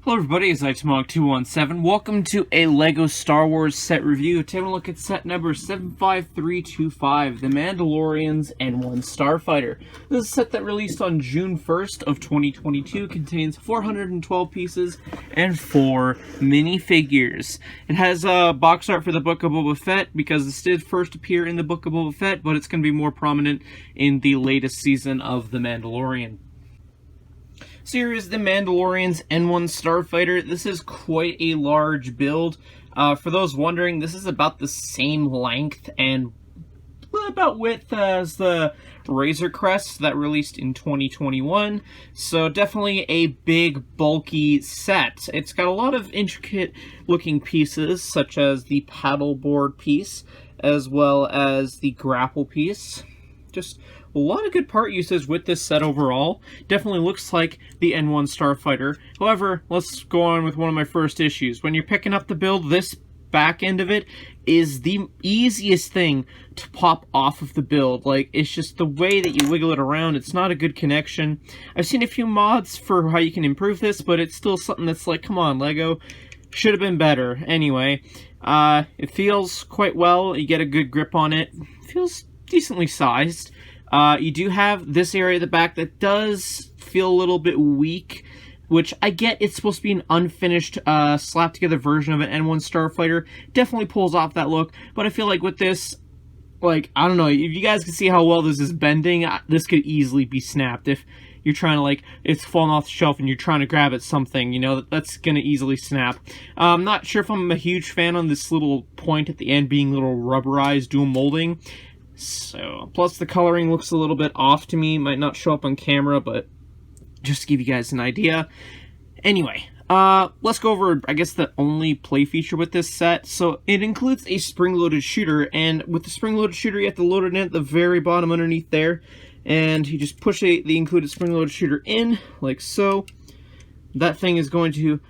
Hello everybody, it's TMOG217. Welcome to a LEGO Star Wars set review. Taking a look at set number 75325, The Mandalorian's N-1 starfighter. This is a set that released on June 1st of 2022, contains 412 pieces and 4 minifigures. It has a box art for the Book of Boba Fett because this did first appear in the Book of Boba Fett, but it's going to be more prominent in the latest season of The Mandalorian. So here is the Mandalorian's N-1 starfighter. This is quite a large build. For those wondering, this is about the same length and about width as the Razor Crest that released in 2021. So definitely a big, bulky set. It's got a lot of intricate looking pieces, such as the paddleboard piece, as well as the grapple piece. Just a lot of good part usage with this set overall. Definitely looks like the N-1 starfighter. However, let's go on with one of my first issues. When you're picking up the build, this back end of it is the easiest thing to pop off of the build. Like, it's just the way that you wiggle it around. It's not a good connection. I've seen a few mods for how you can improve this, but it's still something that's like, come on, LEGO. Should have been better. Anyway, it feels quite well. You get a good grip on it. It feels decently sized. You do have this area at the back that does feel a little bit weak, which I get it's supposed to be an unfinished, slapped together version of an N-1 starfighter. Definitely pulls off that look, but I feel like with this, like, I don't know, if you guys can see how well this is bending, this could easily be snapped. If you're trying to, like, it's falling off the shelf and you're trying to grab at something, you know, that's gonna easily snap. I'm not sure if I'm a huge fan on this little point at the end being little rubberized dual molding. So, plus the coloring looks a little bit off to me. Might not show up on camera, but just to give you guys an idea. Anyway, let's go over, I guess, the only play feature with this set. So, it includes a spring-loaded shooter, and with the spring-loaded shooter, you have to load it in at the very bottom underneath there, and you just push the included spring-loaded shooter in, like so. That thing is going to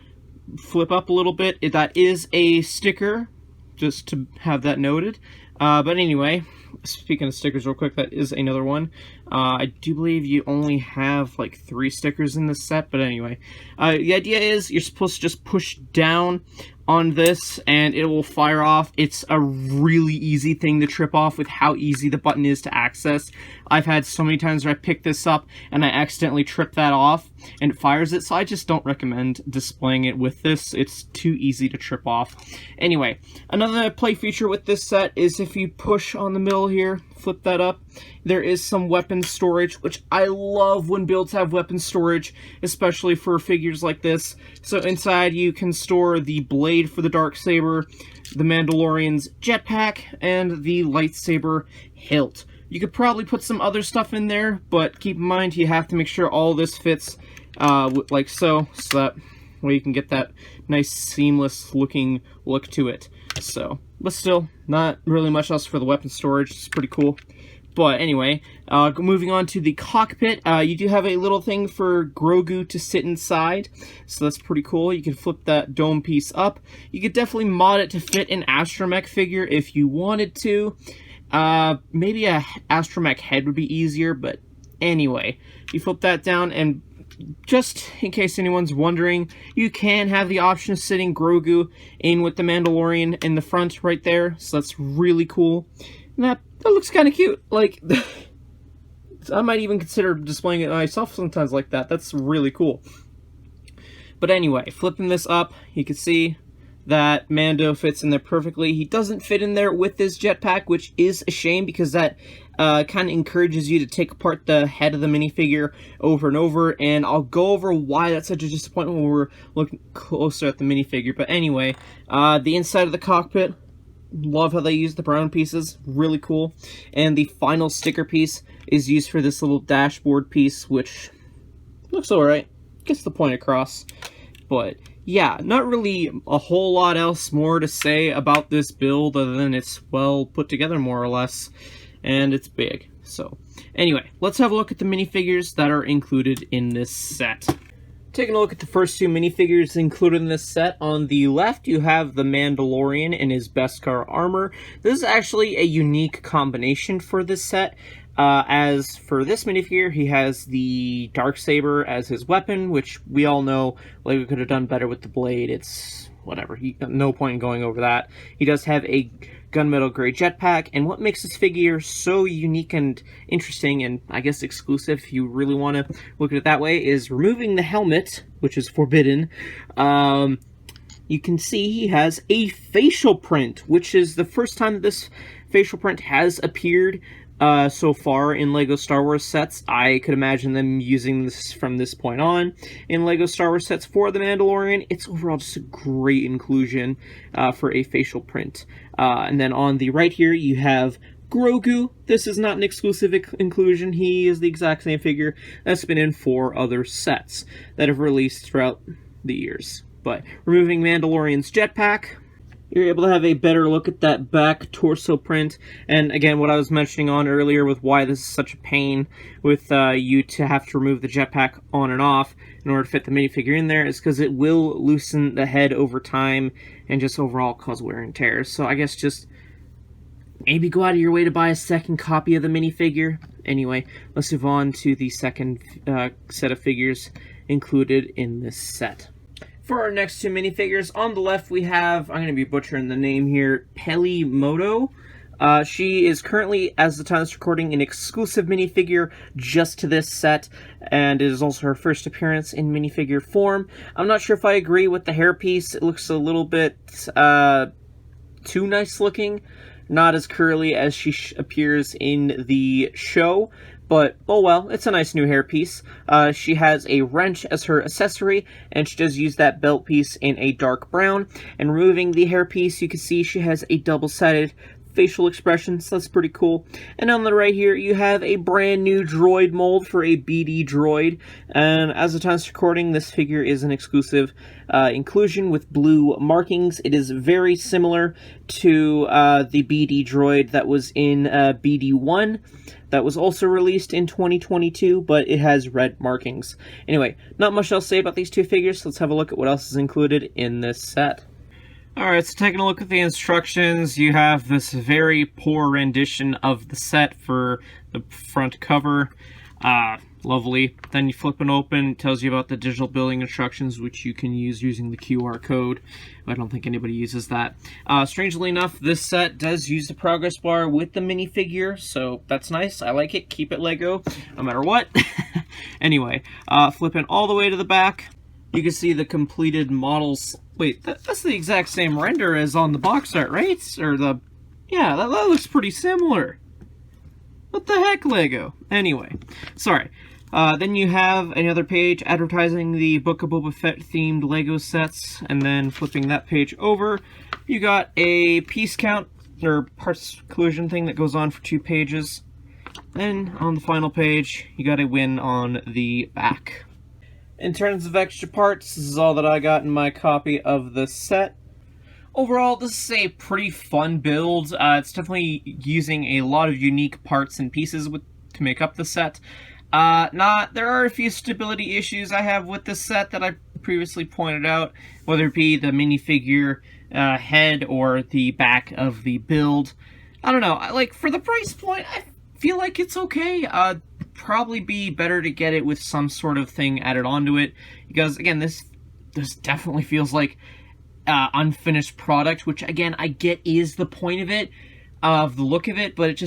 flip up a little bit. That is a sticker, just to have that noted. But anyway, speaking of stickers real quick, that is another one. I do believe you only have like 3 stickers in this set, but anyway. The idea is you're supposed to just push down on this and it will fire off. It's a really easy thing to trip off with how easy the button is to access. I've had so many times where I pick this up and I accidentally trip that off and it fires it, so I just don't recommend displaying it with this. It's too easy to trip off. Anyway, another play feature with this set is if you push on the middle here, flip that up, there is some weapon storage, which I love when builds have weapon storage, especially for figures like this. So inside you can store the blade for the darksaber, the Mandalorian's jetpack, and the lightsaber hilt. You could probably put some other stuff in there, but keep in mind you have to make sure all this fits like so that way you can get that nice seamless looking look to it. So, but still, not really much else for the weapon storage. It's pretty cool. But anyway, moving on to the cockpit, you do have a little thing for Grogu to sit inside, so that's pretty cool. You can flip that dome piece up. You could definitely mod it to fit an astromech figure if you wanted to. Maybe a astromech head would be easier, but anyway, you flip that down, and just in case anyone's wondering, you can have the option of sitting Grogu in with the Mandalorian in the front right there, so that's really cool. And that looks kind of cute. Like, I might even consider displaying it myself sometimes like that. That's really cool. But anyway, flipping this up, you can see that Mando fits in there perfectly. He doesn't fit in there with his jetpack, which is a shame because that kind of encourages you to take apart the head of the minifigure over and over, and I'll go over why that's such a disappointment when we're looking closer at the minifigure. But anyway, the inside of the cockpit, love how they use the brown pieces, really cool. And the final sticker piece is used for this little dashboard piece, which looks alright, gets the point across. But yeah, not really a whole lot else more to say about this build other than it's well put together more or less, and it's big. So anyway, let's have a look at the minifigures that are included in this set. Taking a look at the first 2 minifigures included in this set, on the left you have the Mandalorian in his Beskar armor. This is actually a unique combination for this set. As for this minifigure, he has the Darksaber as his weapon, which we all know Lego could have done better with the blade. It's whatever. No point in going over that. He does have a gunmetal gray jetpack, and what makes this figure so unique and interesting, and I guess exclusive if you really want to look at it that way, is removing the helmet, which is forbidden. You can see he has a facial print, which is the first time that this facial print has appeared so far in LEGO Star Wars sets. I could imagine them using this from this point on in LEGO Star Wars sets for The Mandalorian. It's overall just a great inclusion for a facial print. And then on the right here, you have Grogu. This is not an exclusive inclusion. He is the exact same figure that's been in 4 other sets that have released throughout the years. But removing Mandalorian's jetpack, you're able to have a better look at that back torso print. And again, what I was mentioning on earlier with why this is such a pain with you to have to remove the jetpack on and off in order to fit the minifigure in there is because it will loosen the head over time and just overall cause wear and tear. So I guess just maybe go out of your way to buy a second copy of the minifigure. Anyway, let's move on to the second set of figures included in this set. For our next 2 minifigures, on the left we have, I'm going to be butchering the name here, Pelimoto. She is currently, as the time of this recording, an exclusive minifigure just to this set, and it is also her first appearance in minifigure form. I'm not sure if I agree with the hairpiece. It looks a little bit too nice looking. Not as curly as she appears in the show. But, oh well, it's a nice new hairpiece. She has a wrench as her accessory, and she does use that belt piece in a dark brown. And removing the hairpiece, you can see she has a double-sided facial expression, so that's pretty cool. And on the right here, you have a brand new droid mold for a BD droid. And as of time of recording, this figure is an exclusive inclusion with blue markings. It is very similar to the BD droid that was in BD1. That was also released in 2022, but it has red markings. Anyway, not much else to say about these 2 figures, so let's have a look at what else is included in this set. Alright, so taking a look at the instructions, you have this very poor rendition of the set for the front cover. Lovely. Then you flip it open, it tells you about the digital building instructions, which you can use using the QR code. I don't think anybody uses that. Strangely enough, this set does use the progress bar with the minifigure, so that's nice. I like it. Keep it LEGO, no matter what. Anyway, flipping all the way to the back, you can see the completed models. Wait, that's the exact same render as on the box art, right? Or the... yeah, that looks pretty similar. What the heck, LEGO? Anyway, sorry. Then you have another page advertising the Book of Boba Fett themed LEGO sets, and then flipping that page over, you got a piece count, or parts collusion thing that goes on for 2 pages. Then, on the final page, you got a win on the back. In terms of extra parts, this is all that I got in my copy of the set. Overall, this is a pretty fun build. It's definitely using a lot of unique parts and pieces to make up the set. There are a few stability issues I have with this set that I previously pointed out, whether it be the minifigure head or the back of the build. I don't know, for the price point, I feel like it's okay. Probably be better to get it with some sort of thing added onto it, because again, this definitely feels like unfinished product, which again, I get is the point of it, of the look of it, but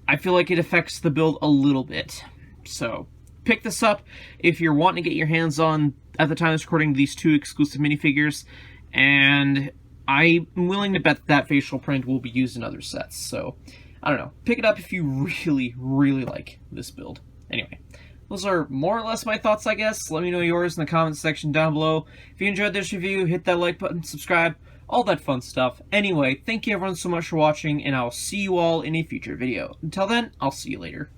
I feel like it affects the build a little bit. So, pick this up if you're wanting to get your hands on, at the time of this recording, these 2 exclusive minifigures, and I'm willing to bet that facial print will be used in other sets, so, I don't know. Pick it up if you really, really like this build. Anyway, those are more or less my thoughts, I guess. Let me know yours in the comments section down below. If you enjoyed this review, hit that like button, subscribe, all that fun stuff. Anyway, thank you everyone so much for watching, and I'll see you all in a future video. Until then, I'll see you later.